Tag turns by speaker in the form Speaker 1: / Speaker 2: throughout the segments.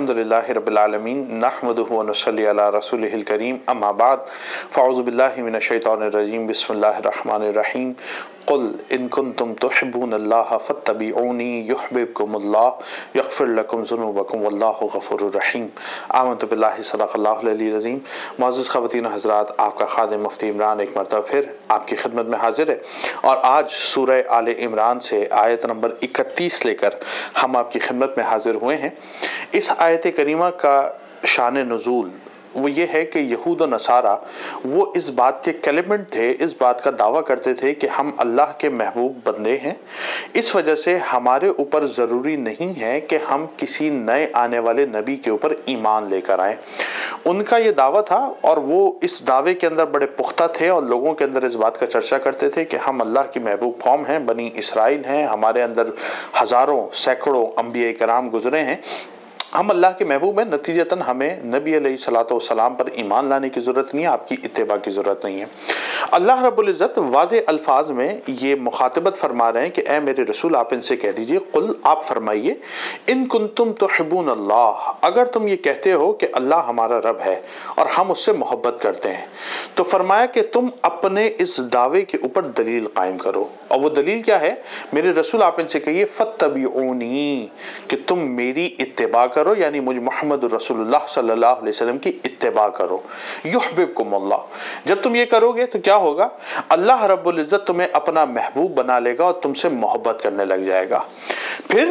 Speaker 1: अल्हम्दुलिल्लाहि रब्बिल आलमीन नहमदुहु व नुसल्ली अला रसूलिहिल करीम अम्मा बाद फ़अऊज़ु बिल्लाहि मिनश शैतानिर रजीम बिस्मिल्लाहिर रहमानिर रहीम क़ुल इन कुन्तुम तुहिब्बूनल्लाह फ़त्तबिऊनी युहब्बिबकुमुल्लाह यग़फ़िर लकुम ज़ुनूबकुम वल्लाहु गफ़ूरुर रहीम। आमनतु बिल्लाहि सदक़ल्लाहुल अलीयुल अज़ीम। मुअज़्ज़ज़ ख़वातीन हज़रात, आपका ख़ादिम मुफ्ती इमरान एक मरतबा फिर आपकी खिदमत में हाजिर है और आज सूरह आले इमरान से आयत नंबर 31 लेकर हम आपकी खिदमत में हाजिर हुए हैं। इस आयत करीमा का शान नुज़ूल वो ये है कि यहूद और नसारा वो इस बात के क्लेमेंट थे, इस बात का दावा करते थे कि हम अल्लाह के महबूब बंदे हैं। इस वजह से हमारे ऊपर ज़रूरी नहीं है कि हम किसी नए आने वाले नबी के ऊपर ईमान लेकर आएँ। उनका ये दावा था और वो इस दावे के अंदर बड़े पुख्ता थे और लोगों के अंदर इस बात का चर्चा करते थे कि हम अल्लाह की महबूब कौम हैं, बनी इसराइल हैं, हमारे अंदर हज़ारों सैकड़ों अंबिया कराम गुजरे हैं, हम अल्लाह के महबूब हैं। नतीजतन हमें नबी अलैहिस्सलातु वस्सलाम पर ईमान लाने की ज़रूरत नहीं है, आपकी इत्तिबा की ज़रूरत नहीं है। अल्लाह रब्बुल इज़्ज़त वाज़ेह अल्फाज में ये मुखातबत फरमा रहे हैं कि ए मेरे रसूल, आप इनसे कह दीजिए, कुल आप फरमाइए, इन कुन्तुम तुहिब्बूनल्लाह, अगर तुम ये कहते हो कि अल्लाह हमारा रब है और हम उससे मोहब्बत करते हैं, तो फरमाया कि तुम अपने इस दावे के ऊपर दलील कायम करो। और वो दलील क्या है? मेरे रसूल आप इनसे कहिए फ़त्तबिऊनी, कि तुम मेरी इत्तिबा करो, यानी मुझ मोहम्मद रसूलुल्लाह सल्लल्लाहु अलैहि वसल्लम की इत्तिबा करो। युहब्बिबकुमुल्लाह, जब तुम ये करोगे तो क्या होगा? अल्लाह रब्बुल इज़्ज़त तुम्हें अपना महबूब बना लेगा और तुमसे मोहब्बत करने लग जाएगा। फिर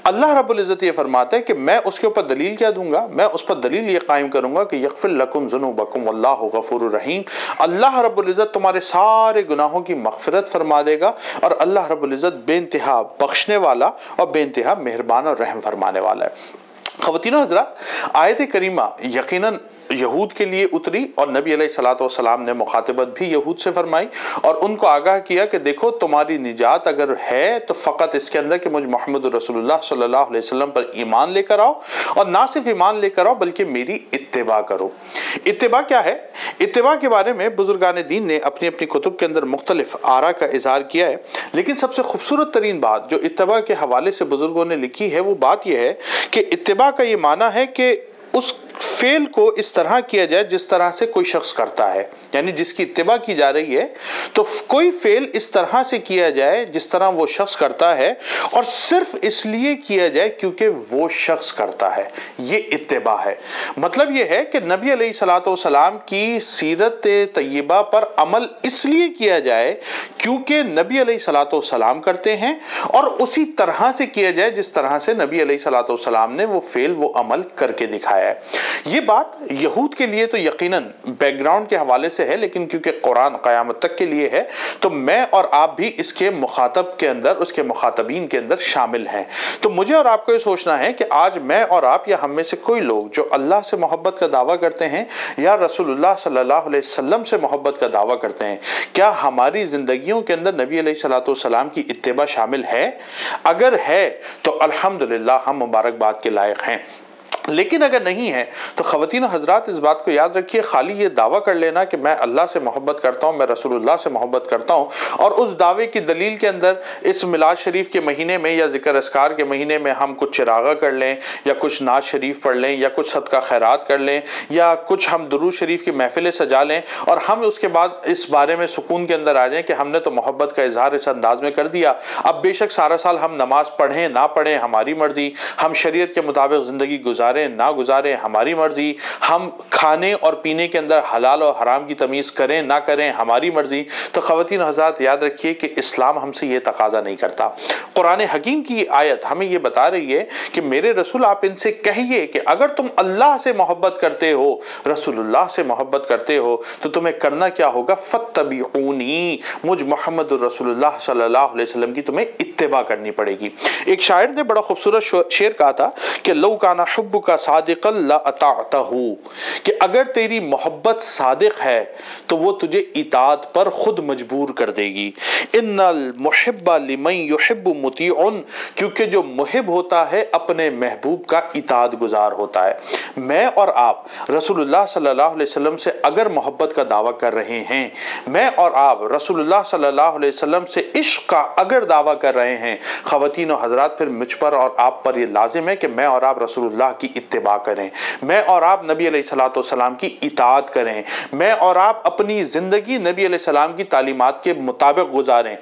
Speaker 1: अल्लाह रब्बुल इज़्ज़त ये फरमाता है कि मैं उसके ऊपर दलील क्या दूंगा? मैं उस पर दलील ये कायम करूंगा कि यग़फ़िर लकुम ज़ुनूबकुम वल्लाहु गफ़ूरुर रहीम, अल्लाह रब्बुल इज़्ज़त तुम्हारे सारे गुनाहों की मग़फ़िरत फरमा देगा और अल्लाह रब्बुल इज़्ज़त बेइंतहा बख्शने वाला और बेइंतहा मेहरबान और रहम फरमाने वाला है। ख़वातीनो हज़रात, आयत करीमा यकीनन यहूद के लिए उतरी और नबी अलैहिस्सलातु वस्सलाम ने मुखातबत भी यहूद से फरमाई और उनको आगाह किया कि देखो, तुम्हारी निजात अगर है तो फ़कत इसके अंदर कि मुझ मोहम्मद रसूलुल्लाह सल्लल्लाहु अलैहि वसल्लम पर ईमान लेकर आओ और ना सिर्फ ईमान लेकर आओ बल्कि मेरी इत्तिबा करो। इत्तिबा क्या है? इत्तिबा के बारे में बुजुर्गान दीन ने अपनी अपनी कुतुब के अंदर मुख्तलिफ आरा का इज़हार किया है, लेकिन सबसे खूबसूरत तरीन बात जो इत्तिबा के हवाले से बुजुर्गों ने लिखी है वो बात यह है कि इत्तिबा का ये माना है कि उस फेल को इस तरह किया जाए जिस तरह से कोई शख्स करता है, यानी जिसकी इत्तिबा की जा रही है तो कोई फेल इस तरह से किया जाए जिस तरह वो शख्स करता है और सिर्फ इसलिए किया जाए क्योंकि वो शख्स करता है। ये इत्तिबा है। मतलब ये है कि नबी अलैहिस्सलातु वस्सलाम की सीरत तय्यबा पर अमल इसलिए किया जाए क्योंकि नबी अलैहिस्सलातु वस्सलाम करते हैं और उसी तरह से किया जाए जिस तरह से नबी अलैहिस्सलातु वस्सलाम ने वो फेल वो अमल करके दिखाया है। ये बात यहूद के लिए तो यकीनन बैकग्राउंड के हवाले से है, लेकिन क्योंकि कुरान क़यामत तक के लिए है तो मैं और आप भी इसके मुखातब के अंदर, उसके मुखातबीन के अंदर शामिल हैं। तो मुझे और आपको ये सोचना है कि आज मैं और आप या हम में से कोई लोग जो अल्लाह से मोहब्बत का दावा करते हैं या रसूलुल्लाह सल्लल्लाहु अलैहि वसल्लम से मोहब्बत का दावा करते हैं, क्या हमारी ज़िंदगियों के अंदर नबी अलैहिस्सलातु वस्सलाम की इत्तिबा शामिल है? अगर है तो अल्हम्दुलिल्लाह हम मुबारकबाद के लायक हैं। लेकिन अगर नहीं है तो ख़वातीन हज़रात इस बात को याद रखिए, खाली ये दावा कर लेना कि मैं अल्लाह से मोहब्बत करता हूँ, मैं रसूलुल्लाह से मोहब्बत करता हूँ और उस दावे की दलील के अंदर इस मिलाद शरीफ के महीने में या ज़िक्र अस्कार के महीने में हम कुछ चिरागा कर लें या कुछ नाज शरीफ पढ़ लें या कुछ सदका खैरात कर लें या कुछ हम दुरूद शरीफ की महफिलें सजा लें और हम उसके बाद इस बारे में सुकून के अंदर आ जाएँ कि हमने तो मोहब्बत का इजहार इस अंदाज में कर दिया। अब बेशक सारा साल हम नमाज़ पढ़ें ना पढ़ें हमारी मर्ज़ी, हम शरीयत के मुताबिक ज़िंदगी गुजारें ना गुजारें हमारी मर्जी, हम खाने और पीने के अंदर हलाल और हराम की तमीज़ करें ना करें हमारी मर्जी। तो ख़वातीन हज़रात याद रखिए कि इस्लाम हमसे ये तकाजा नहीं करता। कुरान हकीम की आयत हमें ये बता रही है कि मेरे रसूल आप इनसे कहिए कि अगर तुम अल्लाह से मोहब्बत करते हो, रसूलुल्लाह से मोहब्बत करते हो तो तुम्हें करना क्या होगा? फ़त्तबिऊनी, मुझ मोहम्मद रसूलुल्लाह सल्लल्लाहु अलैहि वसल्लम की तुम्हें इत्तिबा करनी पड़ेगी। एक शायर ने बड़ा खूबसूरत शेर कहा था कि लौ काना हुब्बुका सादिक़न ला अताअतहू, कि अगर तेरी मोहब्बत सादिक है तो वो तुझे इताअत पर खुद मजबूर कर देगी। इन्नल मुहिब्बा लिमन युहिब्बु मुतीउन, क्योंकि जो मुहिब होता है अपने महबूब का इताअत गुजार होता है। मैं और आप रसूलुल्लाह सल्लल्लाहु अलैहि वसल्लम से अगर मोहब्बत का दावा कर रहे हैं, मैं और आप रसूलुल्लाह सल्लल्लाहु अलैहि वसल्लम से इश्क का अगर दावा कर रहे हैं, ख़वातीन और हज़रात, फिर मुझ पर और आप पर ये लाजिम है कि मैं और आप रसूलुल्लाह की اتباع کریں، میں اور آپ نبی علیہ الصلوۃ والسلام کی اطاعت کریں، میں اور آپ اپنی زندگی نبی علیہ السلام کی تعلیمات کے مطابق گزاریں۔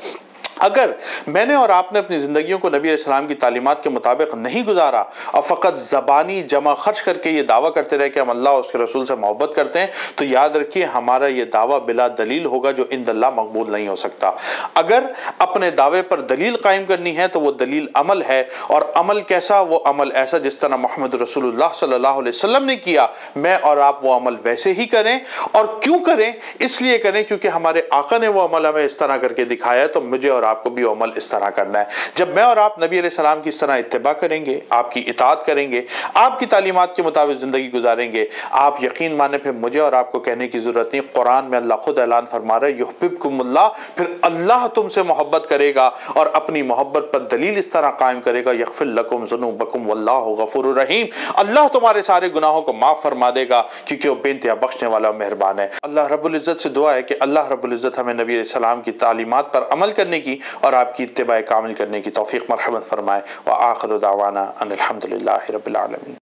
Speaker 1: اگر میں نے اور آپ نے اپنی زندگیوں کو نبی علیہ السلام کی تعلیمات کے مطابق نہیں گزارا اور فقط زبانی جمع خرچ کر کے یہ دعویٰ کرتے رہے کہ ہم اللہ اور اس کے رسول سے محبت کرتے ہیں، تو یاد رکھیے ہمارا یہ دعویٰ بلا دلیل ہوگا جو عند اللہ مقبول نہیں ہو سکتا۔ اگر اپنے دعوے پر دلیل قائم کرنی ہے تو وہ دلیل عمل ہے، اور عمل کیسا؟ وہ عمل ایسا جس طرح محمد رسول اللہ صلی اللہ علیہ وسلم نے کیا، میں اور آپ وہ عمل ویسے ہی کریں۔ اور کیوں کریں؟ اس لیے کریں کیونکہ ہمارے آقا نے وہ عمل ہمیں اس طرح کر کے دکھایا ہے، تو مجھے اور آپ کو بھی عمل اس طرح کرنا ہے۔ جب میں اور آپ نبی علیہ السلام کی اس طرح اتباع کریں گے، آپ کی اطاعت کریں گے، آپ کی تعلیمات کے مطابق زندگی گزاریں گے، آپ یقین مانیں پھر مجھے اور آپ کو کہنے کی ضرورت نہیں، قرآن میں اللہ خود اعلان فرما رہا ہے یحببکم اللہ، پھر اللہ تم سے محبت کرے گا اور اپنی محبت پر دلیل اس طرح قائم کرے گا، یغفر لکم ذنوبکم واللہ غفور الرحیم، اللہ تمہارے سارے گناہوں کو معاف فرما دے گا کیونکہ وہ بے انتہا بخشنے والا و مہربان ہے۔ اللہ رب العزت سے دعا ہے کہ اللہ رب العزت ہمیں نبی علیہ السلام کی تعلیمات پر عمل کرنے کی اور آپ کی اتباع کامل کرنے کی توفیق مرحمت فرمائے۔ وآخر دعوانا ان الحمد للہ رب العالمین۔